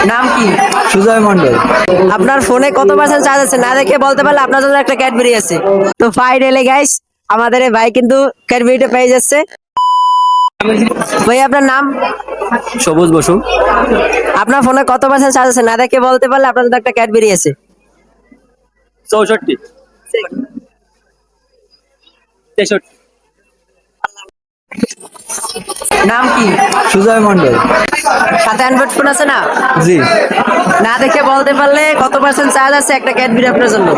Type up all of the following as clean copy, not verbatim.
নাম কি? সুজয় মন্ডল। আপনার ফোনে কত পার্সেন্ট চার্জ আছে না দেখে বলতে পারলে আপনার জন্য একটা ক্যাডবেরি আছে। তো ফাইনালি গাইস আমাদের এই ভাই কিন্তু ক্যাডবেরিটা পেয়ে যাচ্ছে। ভাই আপনার নাম? সবুজ বসু। আপনার ফোনে কত পার্সেন্ট চার্জ আছে না দেখে বলতে পারলে আপনার জন্য একটা ক্যাডবেরি আছে। 64, 63। নাম কি? সুজয় মন্ডল। সাথে অ্যান্ড্রয়েড ফোন আছে না? জি। না দেখে বলতে পারলে কত পার্সেন্ট চার্জ আছে একটা ক্যাডবেরি আপনার জন্য।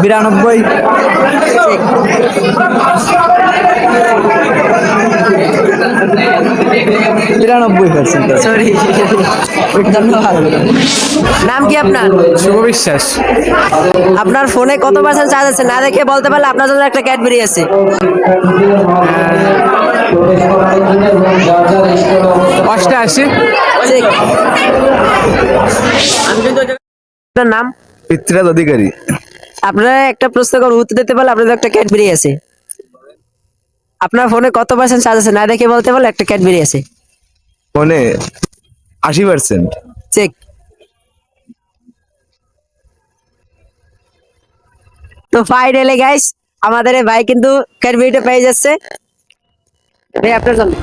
92। ঠিক। 93%। সরি। ধন্যবাদ। নাম কি আপনার? শুভ বিশ্বাস। আপনার ফোনে কত পার্সেন্ট চার্জ আছে না দেখে বলতে পারলে আপনার জন্য একটা ক্যাডবেরি আছে। 88। ঠিক। আপনার নাম? পৃথ্বীরাজ অধিকারী। আপনারা একটা প্রশ্ন করে উত্তর দিতে পারলে আপনাদের একটা ক্যাডবেরি আছে। আপনার ফোনে কত পার্সেন্ট চার্জ আছে না দেখে বলতে পারলে একটা ক্যাডবেরি আছে। ফোনে 80%। চেক। তো ফাইনালি গাইস আমাদের এই ভাই কিন্তু ক্যাডবেরিটা পেয়ে যাচ্ছে। ভাই আপনার জন্য